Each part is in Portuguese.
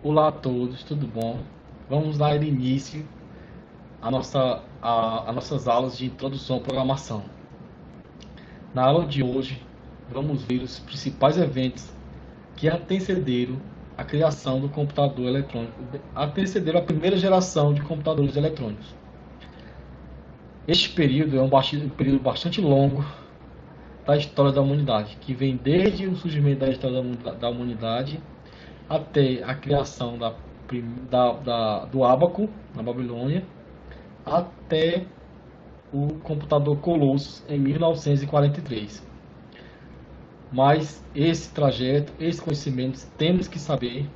Olá a todos, tudo bom? Vamos dar início a nossas aulas de introdução à programação. Na aula de hoje, vamos ver os principais eventos que antecederam a criação do computador eletrônico, antecederam a primeira geração de computadores eletrônicos. Este período é um período bastante longo da história da humanidade, que vem desde o surgimento da história da humanidade até a criação do ábaco na Babilônia, até o computador Colossus em 1943. Mas esse trajeto, esses conhecimentos, temos que saber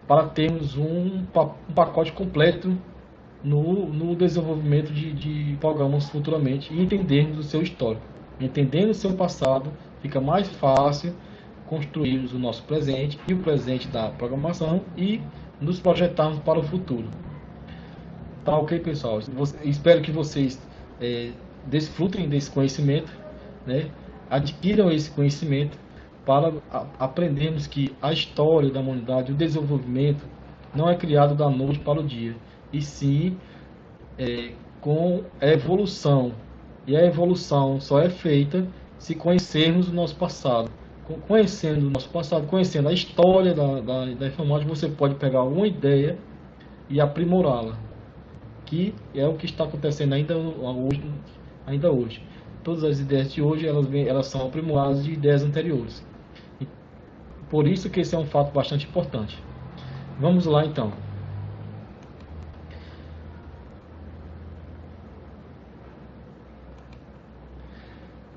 para termos um pacote completo no desenvolvimento de programas futuramente e entendermos o seu histórico. Entendendo o seu passado, fica mais fácil construirmos o nosso presente e o presente da programação e nos projetarmos para o futuro. Tá ok, pessoal? Espero que vocês desfrutem desse conhecimento, né? Adquiram esse conhecimento para aprendermos que a história da humanidade, o desenvolvimento, não é criado da noite para o dia, e sim com a evolução. E a evolução só é feita se conhecermos o nosso passado. Conhecendo o nosso passado, conhecendo a história da informática, você pode pegar uma ideia e aprimorá-la, que é o que está acontecendo ainda hoje. Todas as ideias de hoje elas são aprimoradas de ideias anteriores. E por isso que esse é um fato bastante importante. Vamos lá então.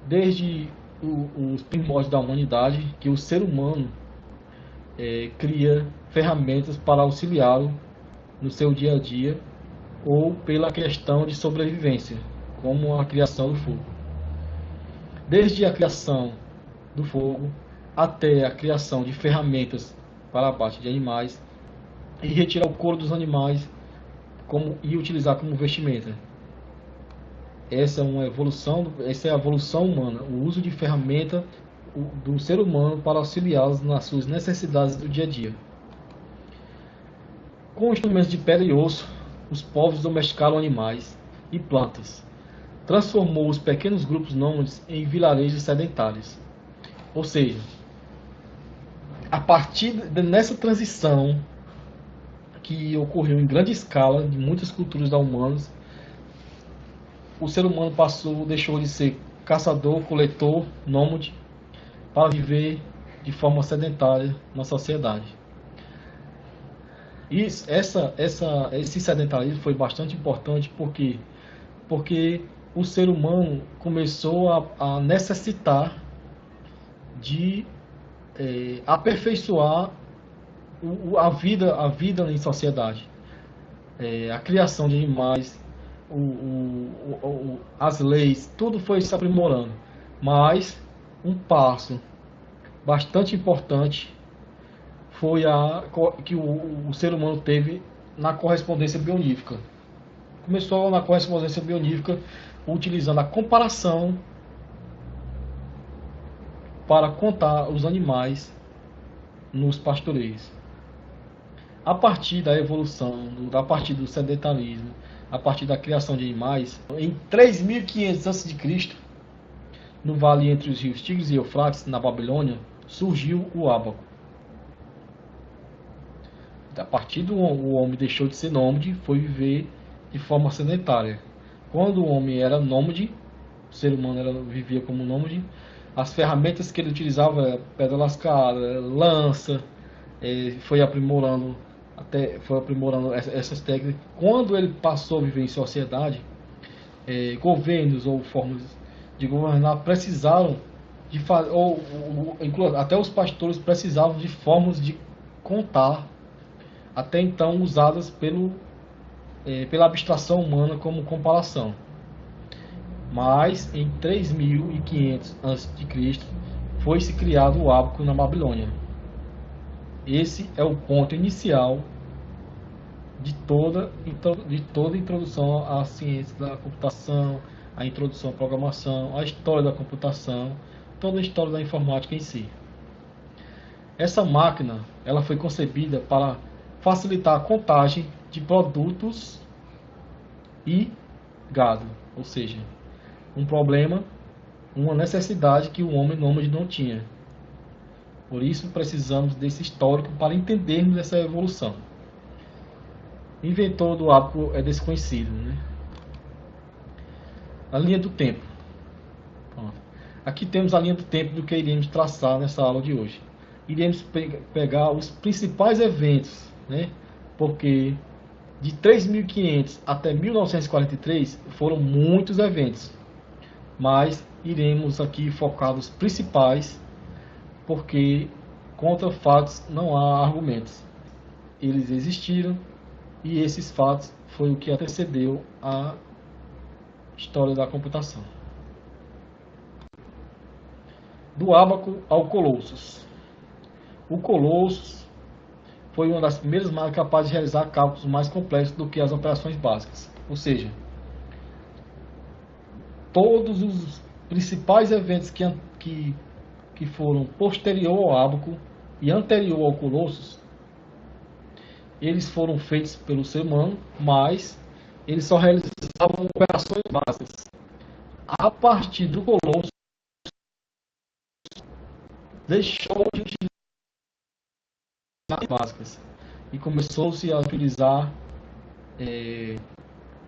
Desde os primórdios da humanidade, que o ser humano cria ferramentas para auxiliá-lo no seu dia a dia ou pela questão de sobrevivência, como a criação do fogo. Desde a criação do fogo até a criação de ferramentas para abate de animais e retirar o couro dos animais e utilizar como vestimenta. Essa é a evolução humana, o uso de ferramenta do ser humano para auxiliá-los nas suas necessidades do dia a dia. Com instrumentos de pedra e osso, os povos domesticaram animais e plantas, transformou os pequenos grupos nômades em vilarejos sedentários. Ou seja, a partir dessa transição que ocorreu em grande escala de muitas culturas humanas, o ser humano deixou de ser caçador, coletor, nômade, para viver de forma sedentária na sociedade. E esse sedentarismo foi bastante importante porque o ser humano começou a necessitar de aperfeiçoar a vida em sociedade. A criação de animais, as leis, tudo foi se aprimorando. Mas um passo bastante importante foi que o ser humano teve na correspondência bionífica. Começou na correspondência bionífica utilizando a comparação para contar os animais nos pastoreios. A partir da evolução, a partir do sedentarismo, a partir da criação de animais, em 3500 a.C., no vale entre os rios Tigres e Eufrates, na Babilônia, surgiu o ábaco. A partir do o homem deixou de ser nômade, foi viver de forma sedentária. Quando o homem era nômade, o ser humano vivia como nômade, as ferramentas que ele utilizava eram pedra lascada, lança, foi aprimorando essas técnicas. Quando ele passou a viver em sociedade, governos ou formas de governar precisaram de fazer, até os pastores precisavam de formas de contar até então usadas pela abstração humana como comparação. Mas em 3500 a.C. foi-se criado o ábaco na Babilônia. Esse é o ponto inicial de toda introdução à ciência da computação, a introdução à programação, a história da computação, toda a história da informática em si. Essa máquina ela foi concebida para facilitar a contagem de produtos e gado, ou seja, um problema, uma necessidade que o homem nômade não tinha. Por isso precisamos desse histórico para entendermos essa evolução. O inventor do ábaco é desconhecido, né? A linha do tempo. Pronto. Aqui temos a linha do tempo do que iremos traçar nessa aula de hoje. Iremos pegar os principais eventos, né? Porque de 3.500 até 1943 foram muitos eventos, mas iremos aqui focar nos principais, porque contra fatos não há argumentos. Eles existiram e esses fatos foi o que antecedeu a história da computação. Do ábaco ao Colossus. O Colossus foi uma das primeiras máquinas capazes de realizar cálculos mais complexos do que as operações básicas. Ou seja, todos os principais eventos que foram posterior ao ábaco e anterior ao Colossus, eles foram feitos pelo ser humano, mas eles só realizavam operações básicas. A partir do Colossus, deixou de utilizar as básicas e começou-se a utilizar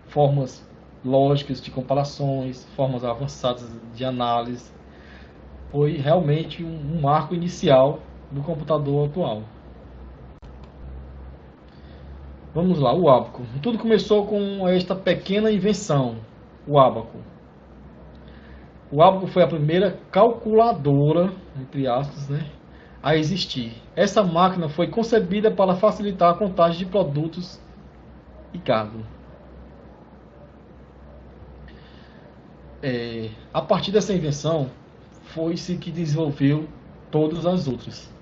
formas lógicas de comparações, formas avançadas de análise. Foi realmente um marco inicial do computador atual. Vamos lá, o ábaco. Tudo começou com esta pequena invenção, o ábaco. O ábaco foi a primeira calculadora, entre aspas, né, a existir. Essa máquina foi concebida para facilitar a contagem de produtos e gado. A partir dessa invenção, foi-se que desenvolveu todas as outras.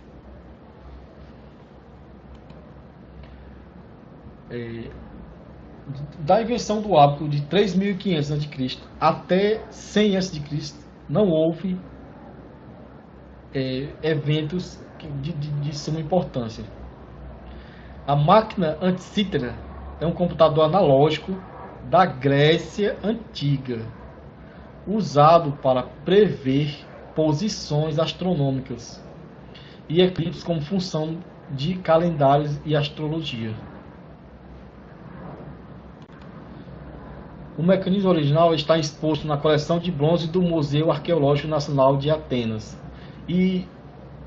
Da invenção do ábaco de 3.500 a.C. até 100 a.C., não houve eventos de suma importância. A máquina Anticítera é um computador analógico da Grécia Antiga, usado para prever posições astronômicas e eclipses como função de calendários e astrologia. O mecanismo original está exposto na coleção de bronze do Museu Arqueológico Nacional de Atenas. E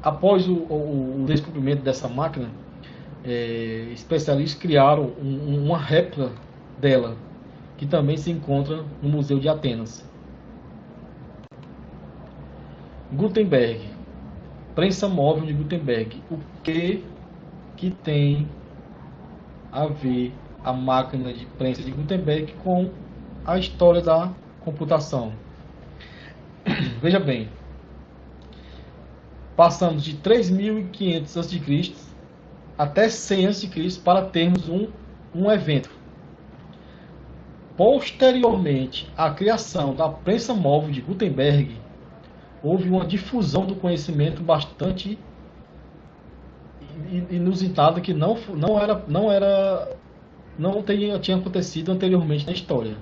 após o descobrimento dessa máquina, especialistas criaram uma réplica dela, que também se encontra no Museu de Atenas. Gutenberg, prensa móvel de Gutenberg. O que tem a ver a máquina de prensa de Gutenberg com a história da computação? Veja bem, passamos de 3.500 a.C. até 100 a.C. para termos um evento. Posteriormente à criação da prensa móvel de Gutenberg, houve uma difusão do conhecimento bastante inusitada que não tinha acontecido anteriormente na história.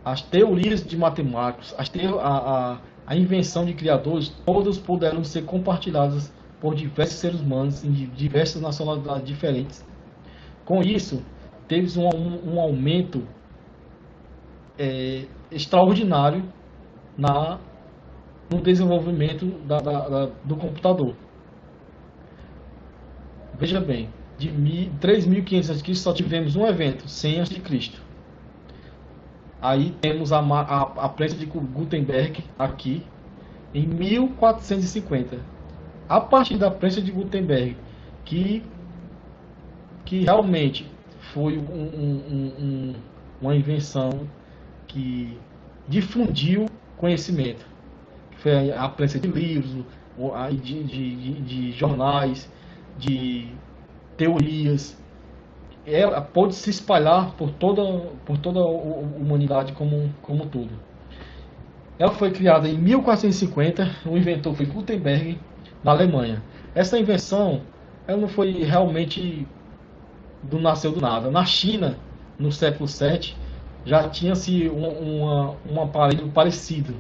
As teorias de matemáticos, a invenção de criadores, todas puderam ser compartilhadas por diversos seres humanos em diversas nacionalidades diferentes. Com isso, teve um aumento extraordinário no desenvolvimento do computador. Veja bem, de 3.500 a.C. só tivemos um evento, 100 a.C. Aí temos a prensa de Gutenberg aqui em 1450. A partir da prensa de Gutenberg, que realmente foi uma invenção que difundiu conhecimento, foi a prensa de livros, de jornais, de teorias. Ela pode se espalhar por toda a humanidade como tudo. Ela foi criada em 1450, o inventor foi Gutenberg, na Alemanha. Essa invenção ela não foi realmente nasceu do nada. Na China, no século VII, já tinha-se um aparelho parecido,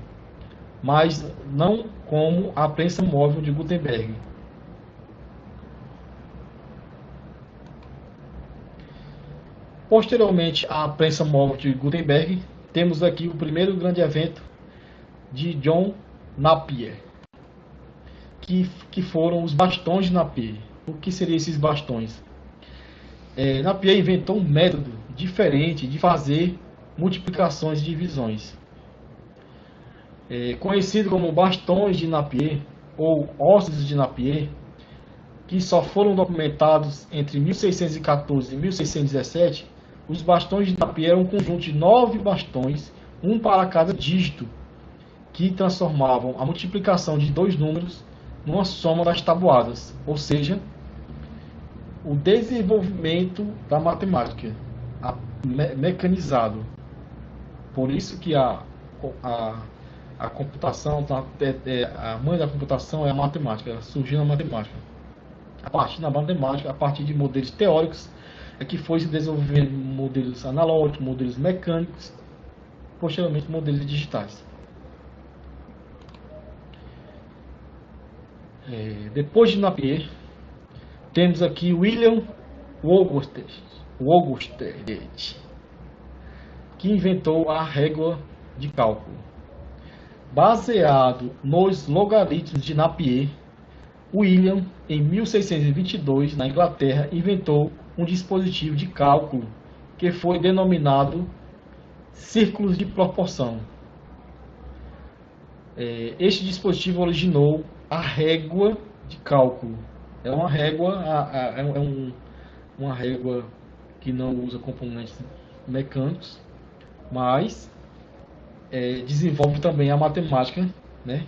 mas não como a prensa móvel de Gutenberg. Posteriormente à prensa móvel de Gutenberg, temos aqui o primeiro grande evento de John Napier, que foram os bastões de Napier. O que seriam esses bastões? Napier inventou um método diferente de fazer multiplicações e divisões, conhecido como bastões de Napier ou ossos de Napier, que só foram documentados entre 1614 e 1617. Os bastões de Napier eram um conjunto de 9 bastões, um para cada dígito, que transformavam a multiplicação de dois números numa soma das tabuadas, ou seja, o desenvolvimento da matemática mecanizado. Por isso que a computação, a mãe da computação é a matemática, ela surgiu na matemática. A partir da matemática, a partir de modelos teóricos, é que foi se desenvolvendo modelos analógicos, modelos mecânicos, posteriormente modelos digitais. Depois de Napier, temos aqui William Wordsworth, que inventou a régua de cálculo. Baseado nos logaritmos de Napier, William, em 1622, na Inglaterra, inventou um dispositivo de cálculo que foi denominado círculos de proporção. Este dispositivo originou a régua de cálculo. É uma régua, uma régua que não usa componentes mecânicos, mas desenvolve também a matemática, né?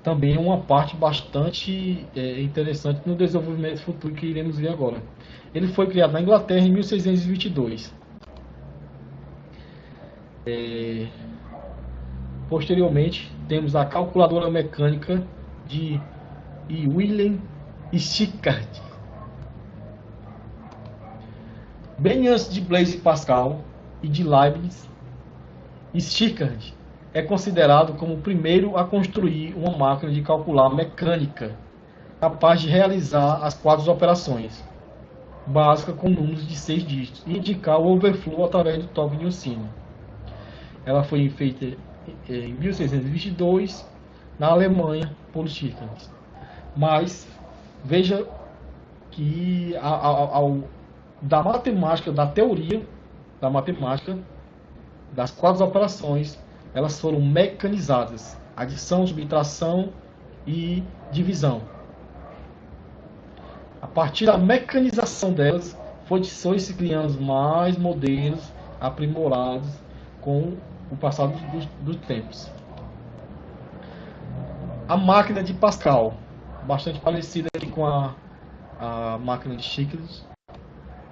Também é uma parte bastante interessante no desenvolvimento futuro que iremos ver agora. Ele foi criado na Inglaterra em 1622. Posteriormente, temos a calculadora mecânica de William Schickard. Bem antes de Blaise Pascal e de Leibniz, Schickard é considerado como o primeiro a construir uma máquina de calcular mecânica capaz de realizar as 4 operações básicas com números de 6 dígitos e indicar o overflow através do toque de um sino. Ela foi feita em 1622 na Alemanha por Schickard. Mas veja que da matemática, da teoria da matemática, das 4 operações, elas foram mecanizadas: adição, subtração e divisão. A partir da mecanização delas, foi se criando mais modelos aprimorados com o passar dos tempos. A máquina de Pascal, bastante parecida aqui com a máquina de Schickard.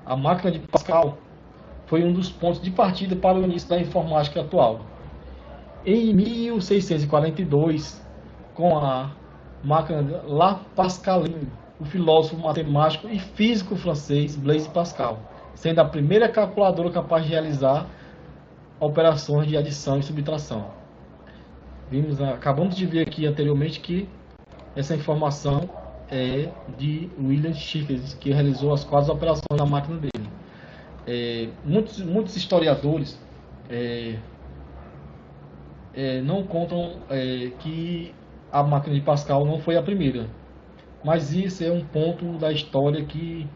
A máquina de Pascal foi um dos pontos de partida para o início da informática atual. Em 1642, com a máquina de La Pascaline, o filósofo, matemático e físico francês Blaise Pascal, sendo a primeira calculadora capaz de realizar operações de adição e subtração. Acabamos de ver aqui anteriormente que essa informação é de William Schickard, que realizou as 4 operações na máquina dele. Muitos historiadores não contam que a máquina de Pascal não foi a primeira, mas isso é um ponto da história que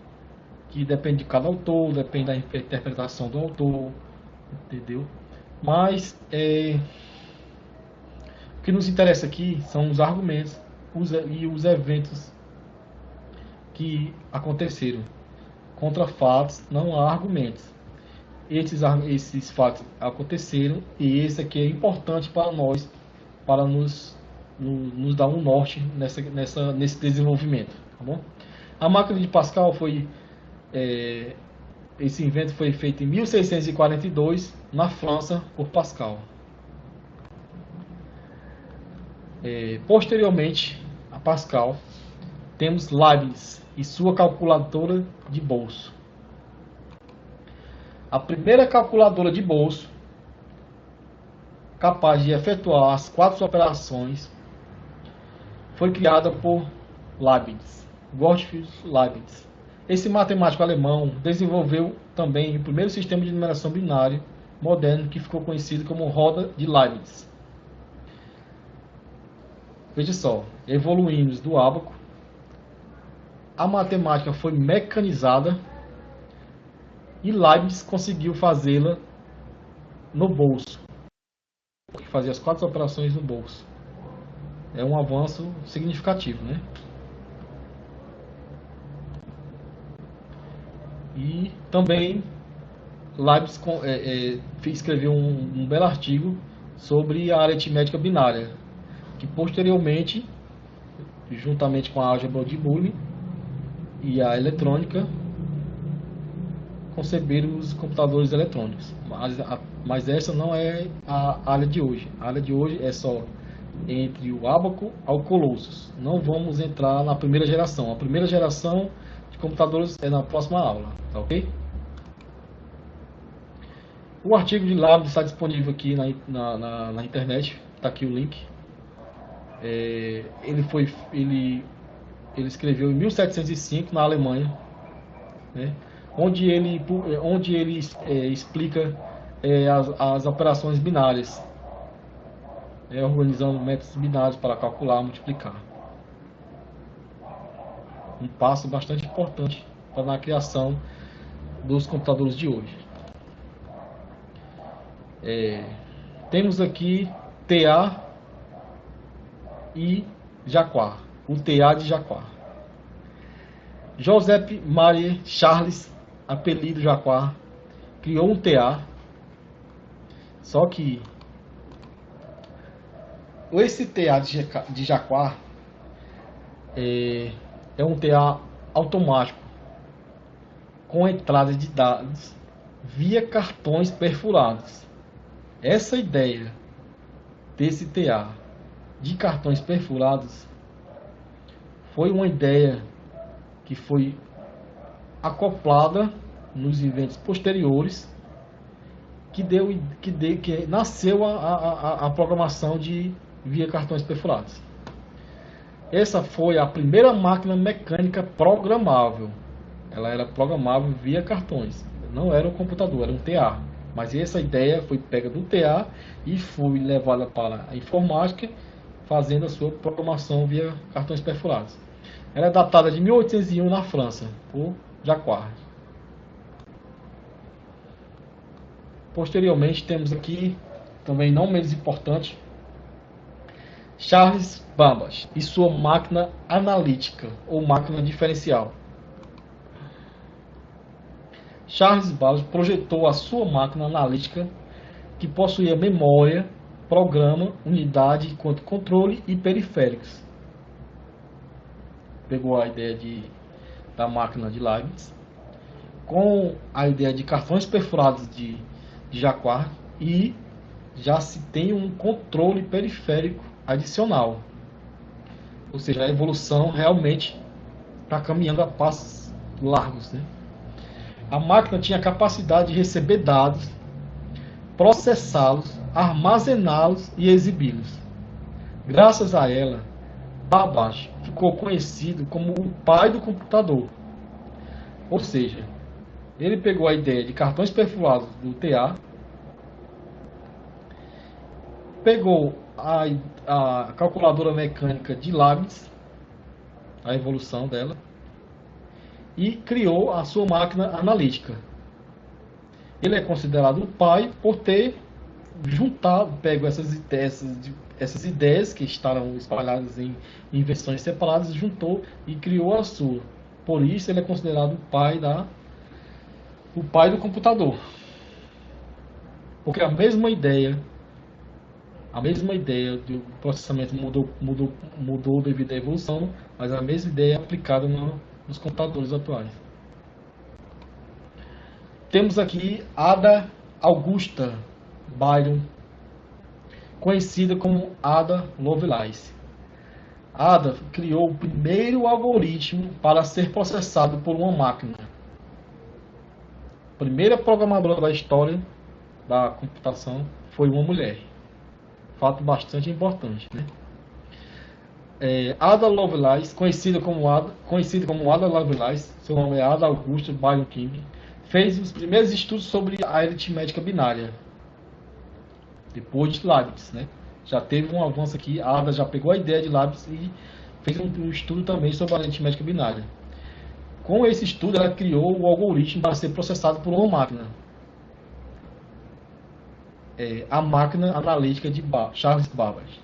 depende de cada autor, depende da interpretação do autor, entendeu? Mas o que nos interessa aqui são os argumentos e os eventos que aconteceram. Contra fatos não há argumentos. Esses fatos aconteceram e esse aqui é importante para nós, para nos dar um norte nesse desenvolvimento, tá bom? A máquina de Pascal esse invento foi feito em 1642 na França por Pascal. Posteriormente a Pascal, temos Leibniz, e sua calculadora de bolso. A primeira calculadora de bolso capaz de efetuar as 4 operações foi criada por Leibniz, Gottfried Leibniz. Esse matemático alemão desenvolveu também o primeiro sistema de numeração binária moderno, que ficou conhecido como roda de Leibniz. Veja só, evoluímos do ábaco, a matemática foi mecanizada e Leibniz conseguiu fazê-la no bolso, fazer as 4 operações no bolso. É um avanço significativo, né? E também Leibniz escreveu um belo artigo sobre a aritmética binária, que posteriormente, juntamente com a álgebra de Boolean e a eletrônica, conceberam os computadores eletrônicos. Mas essa não é a área de hoje. A área de hoje é só entre o ábaco ao colossus. Não vamos entrar na primeira geração. A primeira geração de computadores é na próxima aula, tá ok? O artigo de Leibniz está disponível aqui na internet, está aqui o link. Ele escreveu em 1705 na Alemanha, né, onde ele explica as operações binárias, organizando métodos binários para calcular e multiplicar. Um passo bastante importante na criação dos computadores de hoje. Temos aqui TA e Jacquard, o TA de Jacquard. Joseph Marie Charles, apelido Jacquard, criou um TA, só que esse TA de Jacquard é um TA automático com entrada de dados via cartões perfurados. Essa ideia desse TA de cartões perfurados foi uma ideia que foi acoplada nos inventos posteriores, que nasceu a programação de via cartões perfurados. Essa foi a primeira máquina mecânica programável. Ela era programável via cartões. Não era um computador, era um TA. Mas essa ideia foi pega do TA e foi levada para a informática, fazendo a sua programação via cartões perfurados. Ela é datada de 1801 na França, por Jacquard. Posteriormente temos aqui, também não menos importante, Charles Babbage e sua máquina analítica ou máquina diferencial. Charles Babbage projetou a sua máquina analítica, que possuía memória, programa, unidade, controle e periféricos. Pegou a ideia da máquina de Leibniz com a ideia de cartões perfurados de Jacquard, e já se tem um controle periférico adicional. Ou seja, a evolução realmente está caminhando a passos largos, né? A máquina tinha a capacidade de receber dados, processá-los, armazená-los e exibi-los. Graças a ela, Babbage ficou conhecido como o pai do computador. Ou seja, ele pegou a ideia de cartões perfurados do TA, pegou a calculadora mecânica de Leibniz, a evolução dela, e criou a sua máquina analítica. Ele é considerado o pai por ter pego essas ideias que estavam espalhadas em invenções separadas, juntou e criou a sua. Por isso ele é considerado o pai do computador. Porque a mesma ideia do processamento mudou devido à evolução, mas a mesma ideia é aplicada nos computadores atuais. Temos aqui Ada Augusta Byron, conhecida como Ada Lovelace. Ada criou o primeiro algoritmo para ser processado por uma máquina. A primeira programadora da história da computação foi uma mulher. Fato bastante importante, né? Ada Lovelace, conhecida como Ada Lovelace, seu nome é Ada Augusta Byron King, fez os primeiros estudos sobre a aritmética binária, depois de Leibniz, né? Já teve um avanço aqui, a Ada já pegou a ideia de Leibniz e fez um estudo também sobre a aritmética binária. Com esse estudo, ela criou o algoritmo para ser processado por uma máquina. A máquina analítica de Charles Babbage.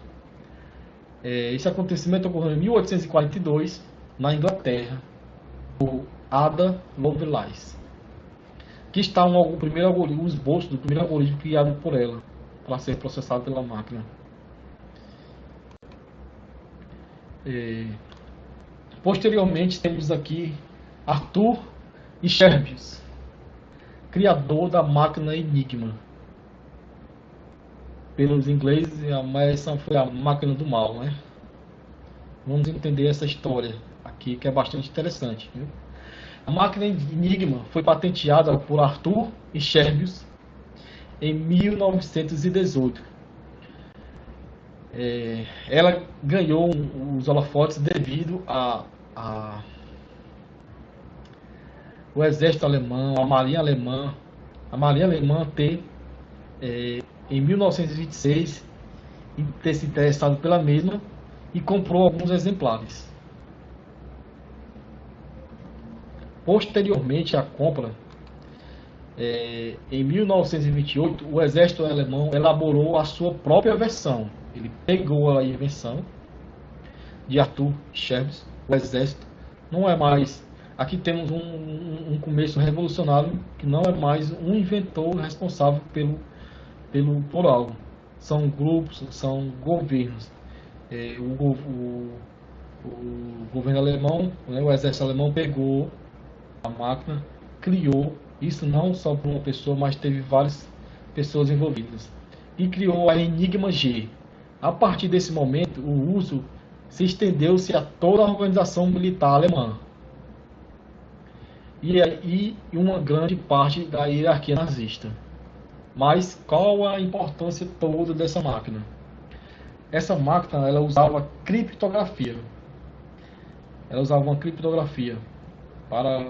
Esse acontecimento ocorreu em 1842, na Inglaterra, por Ada Lovelace, que está o primeiro algoritmo, o esboço do primeiro algoritmo criado por ela, para ser processado pela máquina. Posteriormente, temos aqui Arthur Scherbius, criador da máquina Enigma. Pelos ingleses, essa foi a máquina do mal, né? Vamos entender essa história aqui, que é bastante interessante, viu? A máquina Enigma foi patenteada por Arthur Scherbius em 1918. Ela ganhou os holofotes devido o exército alemão, a marinha alemã ter em 1926 ter se interessado pela mesma e comprou alguns exemplares. Posteriormente à compra, em 1928, o exército alemão elaborou a sua própria versão. Ele pegou a invenção de Arthur Scherbius, o exército. Não é mais. Aqui temos um começo revolucionário, que não é mais um inventor responsável por algo. São grupos, são governos. O governo alemão, né, o exército alemão pegou a máquina, criou, isso não só por uma pessoa, mas teve várias pessoas envolvidas, e criou a Enigma G. A partir desse momento, o uso se estendeu-se a toda a organização militar alemã e uma grande parte da hierarquia nazista. Mas qual a importância toda dessa máquina? Essa máquina, ela usava criptografia. Ela usava uma criptografia para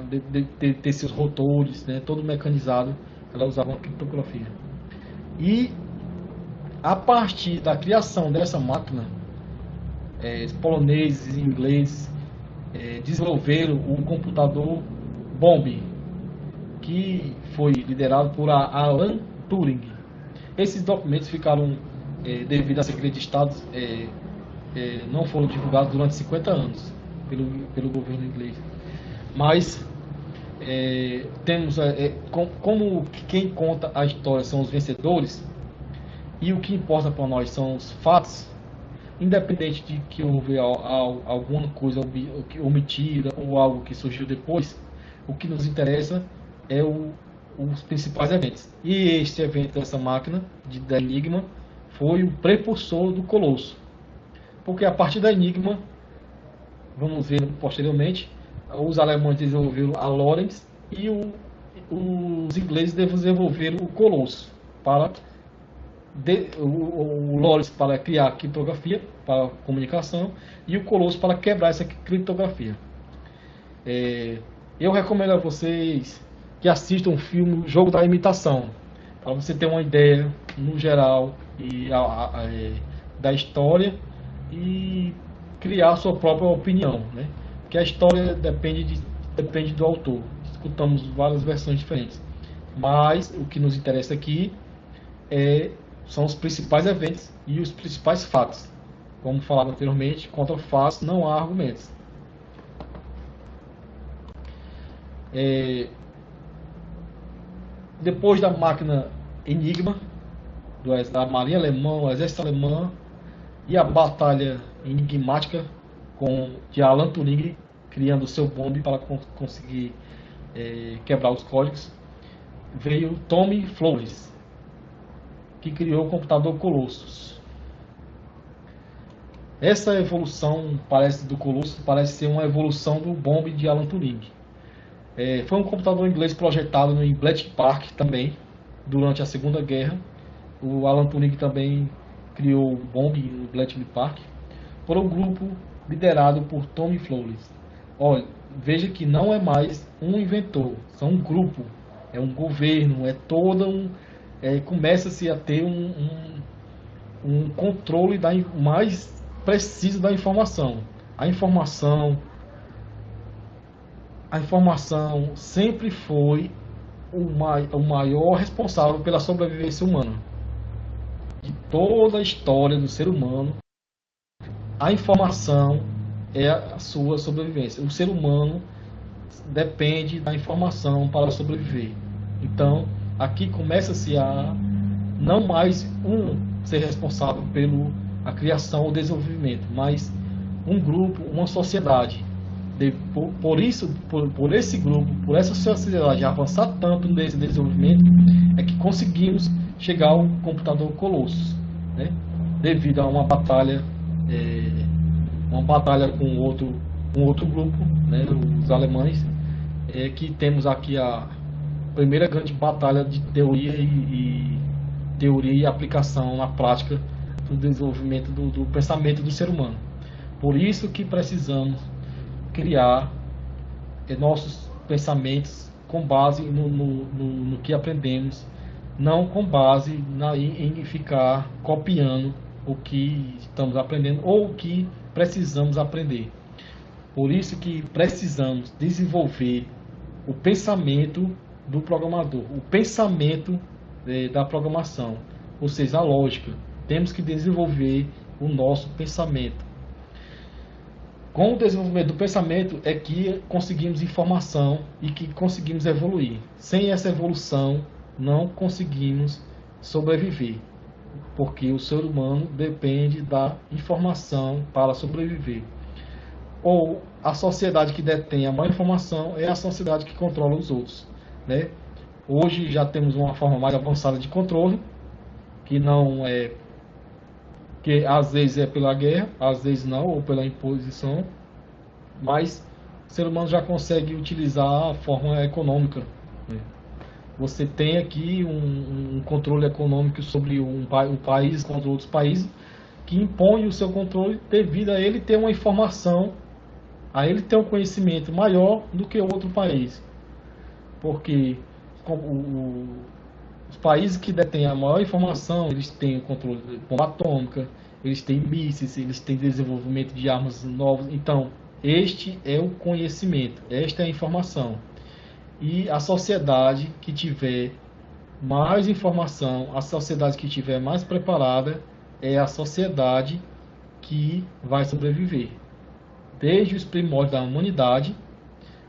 ter seus rotores, né, todo mecanizado. Ela usava uma criptografia. E a partir da criação dessa máquina, os poloneses e ingleses desenvolveram o computador Bomb, que foi liderado por Alan Turing. Esses documentos ficaram, devido a segredo de Estado, não foram divulgados durante 50 anos pelo governo inglês. Mas temos como quem conta a história são os vencedores, e o que importa para nós são os fatos, independente de que houve alguma coisa omitida ou algo que surgiu depois. O que nos interessa é os principais eventos. E este evento dessa máquina da Enigma foi o precursor do Colosso, porque a partir da Enigma, vamos ver posteriormente, os alemães desenvolveram a Lorenz e os ingleses desenvolveram o Colosso o Lorenz para criar criptografia para comunicação e o Colosso para quebrar essa criptografia. Eu recomendo a vocês que assistam o filme Jogo da Imitação, para você ter uma ideia no geral da história e criar a sua própria opinião, né? Porque a história depende do autor. Escutamos várias versões diferentes, mas o que nos interessa aqui são os principais eventos e os principais fatos. Como falado anteriormente, contra fatos não há argumentos. Depois da máquina Enigma, da Marinha Alemã, o Exército Alemão, e a batalha enigmática de Alan Turing criando o seu bombe para conseguir quebrar os códigos, veio Tommy Flores, que criou o computador Colossus. Essa evolução parece do Colossus parece ser uma evolução do Bomb de Alan Turing. Foi um computador inglês projetado em Bletchley Park também, durante a Segunda Guerra. O Alan Turing também criou o Bomb no Bletchley Park, por um grupo liderado por Tommy Flores. Olha, veja que não é mais um inventor, são um grupo, é um governo, é todo um... começa-se a ter um controle mais preciso da informação. A informação sempre foi o maior responsável pela sobrevivência humana. De toda a história do ser humano, a informação é a sua sobrevivência. O ser humano depende da informação para sobreviver. Então, aqui começa-se a não mais ser responsável pela criação ou desenvolvimento, mas um grupo, uma sociedade. Por esse grupo, por essa sociedade avançar tanto nesse desenvolvimento, é que conseguimos chegar ao computador Colossus, né? Devido a uma batalha com outro grupo, né, os alemães, que temos aqui a primeira grande batalha de teoria e aplicação na prática do desenvolvimento do pensamento do ser humano. Por isso que precisamos criar nossos pensamentos com base no que aprendemos, não com base em ficar copiando o que estamos aprendendo ou o que precisamos aprender. Por isso que precisamos desenvolver o pensamento do programador, o pensamento da programação, ou seja, a lógica. Temos que desenvolver o nosso pensamento. Com o desenvolvimento do pensamento é que conseguimos informação e que conseguimos evoluir. Sem essa evolução, não conseguimos sobreviver, porque o ser humano depende da informação para sobreviver. Ou a sociedade que detém a maior informação é a sociedade que controla os outros, né? Hoje já temos uma forma mais avançada de controle, que às vezes é pela guerra, às vezes não, ou pela imposição, mas o ser humano já consegue utilizar a forma econômica, né? Você tem aqui um controle econômico sobre um país contra outros países, que impõe o seu controle devido a ele ter uma informação, a ele ter um conhecimento maior do que outro país. Porque os países que detêm a maior informação, eles têm o controle de bomba atômica, eles têm mísseis, eles têm desenvolvimento de armas novas. Então, este é o conhecimento, esta é a informação. E a sociedade que tiver mais informação, a sociedade que tiver mais preparada, é a sociedade que vai sobreviver. Desde os primórdios da humanidade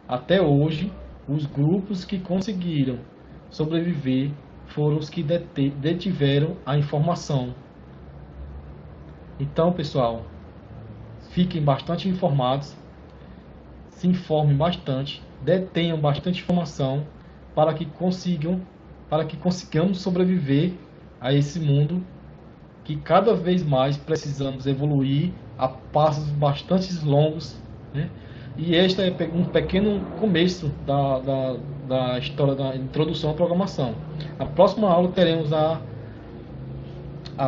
até hoje, os grupos que conseguiram sobreviver foram os que detiveram a informação. Então, pessoal, fiquem bastante informados, se informem bastante, detenham bastante informação para que consigamos sobreviver a esse mundo que cada vez mais precisamos evoluir a passos bastante longos, né? E este é um pequeno começo da história da introdução à programação. Na próxima aula teremos a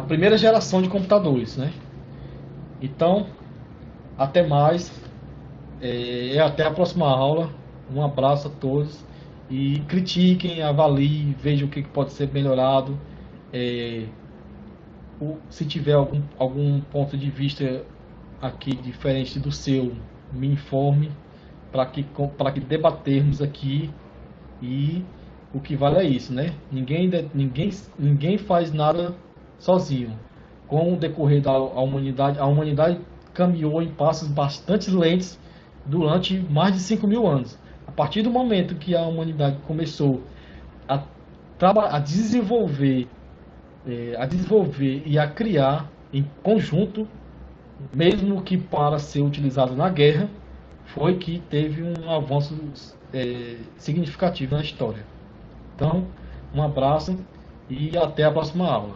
primeira geração de computadores, né? Então, até mais, até a próxima aula. Um abraço a todos e critiquem, avaliem, vejam o que pode ser melhorado. Se tiver algum ponto de vista aqui diferente do seu, me informe para que debatermos aqui. E o que vale é isso, né? Ninguém faz nada sozinho. Com o decorrer da humanidade, a humanidade caminhou em passos bastante lentos durante mais de 5.000 anos. A partir do momento que a humanidade começou a desenvolver e a criar em conjunto, mesmo que para ser utilizado na guerra, foi que teve um avanço significativo na história. Então, um abraço e até a próxima aula.